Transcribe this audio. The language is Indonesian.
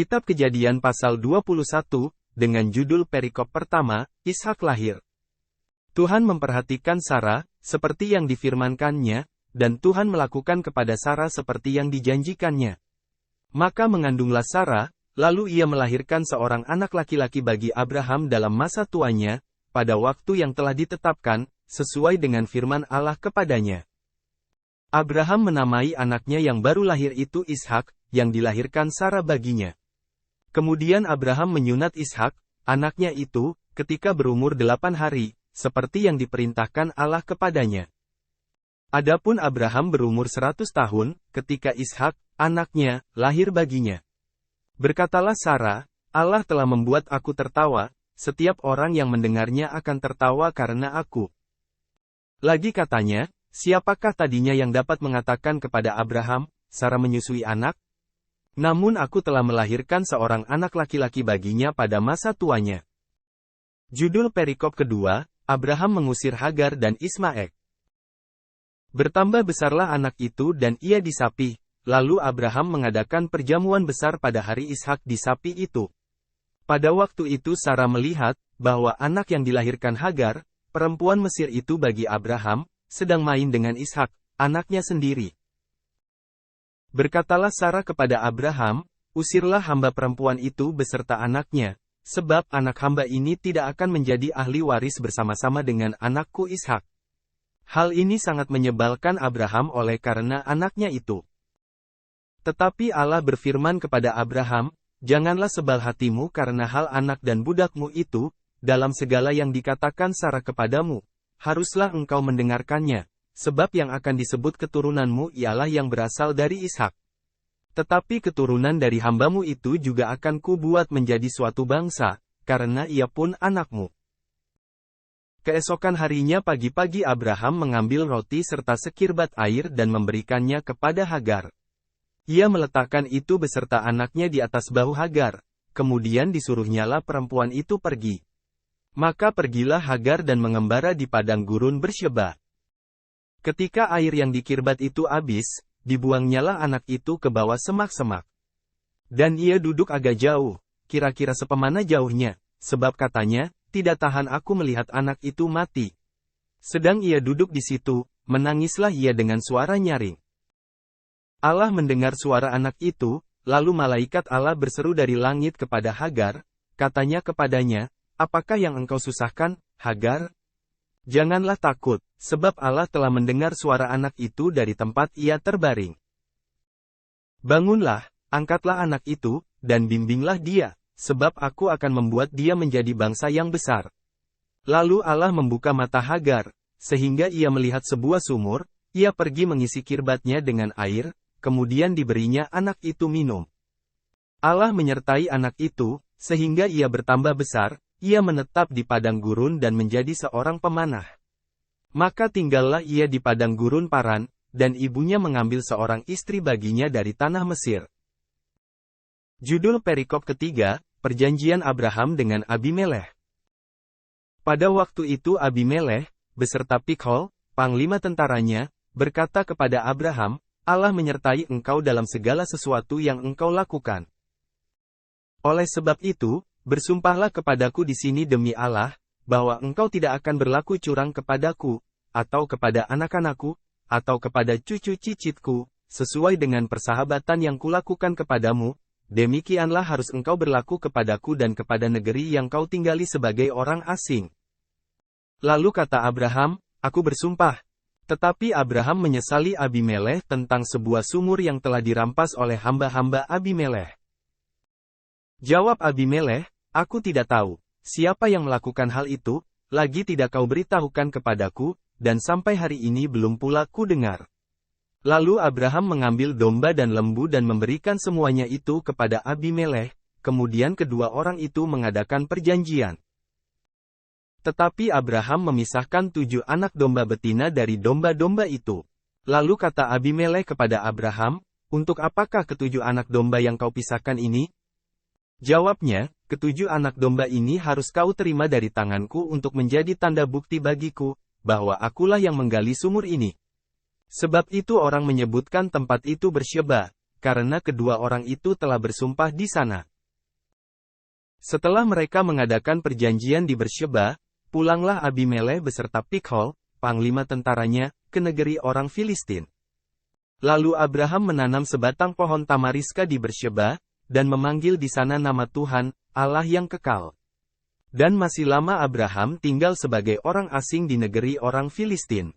Kitab Kejadian pasal 21, dengan judul perikop pertama, Ishak lahir. Tuhan memperhatikan Sarah, seperti yang difirmankannya, dan Tuhan melakukan kepada Sarah seperti yang dijanjikannya. Maka mengandunglah Sarah, lalu ia melahirkan seorang anak laki-laki bagi Abraham dalam masa tuanya, pada waktu yang telah ditetapkan, sesuai dengan firman Allah kepadanya. Abraham menamai anaknya yang baru lahir itu Ishak, yang dilahirkan Sarah baginya. Kemudian Abraham menyunat Ishak, anaknya itu, ketika berumur 8 hari, seperti yang diperintahkan Allah kepadanya. Adapun Abraham berumur 100 tahun, ketika Ishak, anaknya, lahir baginya. Berkatalah Sarah, Allah telah membuat aku tertawa, setiap orang yang mendengarnya akan tertawa karena aku. Lagi katanya, siapakah tadinya yang dapat mengatakan kepada Abraham, Sarah menyusui anak? Namun aku telah melahirkan seorang anak laki-laki baginya pada masa tuanya. Judul perikop kedua, Abraham mengusir Hagar dan Ismaek. Bertambah besarlah anak itu dan ia disapi, lalu Abraham mengadakan perjamuan besar pada hari Ishak di sapi itu. Pada waktu itu Sarah melihat, bahwa anak yang dilahirkan Hagar, perempuan Mesir itu bagi Abraham, sedang main dengan Ishak, anaknya sendiri. Berkatalah Sarah kepada Abraham, usirlah hamba perempuan itu beserta anaknya, sebab anak hamba ini tidak akan menjadi ahli waris bersama-sama dengan anakku Ishak. Hal ini sangat menyebalkan Abraham oleh karena anaknya itu. Tetapi Allah berfirman kepada Abraham, janganlah sebal hatimu karena hal anak dan budakmu itu, dalam segala yang dikatakan Sarah kepadamu, haruslah engkau mendengarkannya. Sebab yang akan disebut keturunanmu ialah yang berasal dari Ishak. Tetapi keturunan dari hambamu itu juga akan kubuat menjadi suatu bangsa, karena ia pun anakmu. Keesokan harinya pagi-pagi Abraham mengambil roti serta sekirbat air dan memberikannya kepada Hagar. Ia meletakkan itu beserta anaknya di atas bahu Hagar, kemudian disuruhnyalah perempuan itu pergi. Maka pergilah Hagar dan mengembara di padang gurun Bersyeba. Ketika air yang dikirbat itu habis, dibuangnyalah anak itu ke bawah semak-semak. Dan ia duduk agak jauh, kira-kira sepemana jauhnya, sebab katanya, tidak tahan aku melihat anak itu mati. Sedang ia duduk di situ, menangislah ia dengan suara nyaring. Allah mendengar suara anak itu, lalu malaikat Allah berseru dari langit kepada Hagar, katanya kepadanya, apakah yang engkau susahkan, Hagar? Janganlah takut, sebab Allah telah mendengar suara anak itu dari tempat ia terbaring. Bangunlah, angkatlah anak itu, dan bimbinglah dia, sebab aku akan membuat dia menjadi bangsa yang besar. Lalu Allah membuka mata Hagar, sehingga ia melihat sebuah sumur, ia pergi mengisi kirbatnya dengan air, kemudian diberinya anak itu minum. Allah menyertai anak itu, sehingga ia bertambah besar, ia menetap di padang gurun dan menjadi seorang pemanah. Maka tinggallah ia di padang gurun Paran, dan ibunya mengambil seorang istri baginya dari tanah Mesir. Judul perikop ketiga, Perjanjian Abraham dengan Abimelekh. Pada waktu itu Abimelekh, beserta Pikhol, panglima tentaranya, berkata kepada Abraham, Allah menyertai engkau dalam segala sesuatu yang engkau lakukan. Oleh sebab itu, bersumpahlah kepadaku di sini demi Allah, bahwa engkau tidak akan berlaku curang kepadaku, atau kepada anak-anakku, atau kepada cucu cicitku, sesuai dengan persahabatan yang kulakukan kepadamu, demikianlah harus engkau berlaku kepadaku dan kepada negeri yang kau tinggali sebagai orang asing. Lalu kata Abraham, aku bersumpah. Tetapi Abraham menyesali Abimelekh tentang sebuah sumur yang telah dirampas oleh hamba-hamba Abimelekh. Jawab Abimelekh, aku tidak tahu, siapa yang melakukan hal itu, lagi tidak kau beritahukan kepadaku, dan sampai hari ini belum pula ku dengar. Lalu Abraham mengambil domba dan lembu dan memberikan semuanya itu kepada Abimelekh, kemudian kedua orang itu mengadakan perjanjian. Tetapi Abraham memisahkan 7 anak domba betina dari domba-domba itu. Lalu kata Abimelekh kepada Abraham, untuk apakah ke-7 anak domba yang kau pisahkan ini? Jawabnya, ke-7 anak domba ini harus kau terima dari tanganku untuk menjadi tanda bukti bagiku, bahwa akulah yang menggali sumur ini. Sebab itu orang menyebutkan tempat itu Bersyeba, karena kedua orang itu telah bersumpah di sana. Setelah mereka mengadakan perjanjian di Bersyeba, pulanglah Abimelek beserta Pikhol, panglima tentaranya, ke negeri orang Filistin. Lalu Abraham menanam sebatang pohon tamariska di Bersyeba, dan memanggil di sana nama Tuhan, Allah yang kekal. Dan masih lama Abraham tinggal sebagai orang asing di negeri orang Filistin.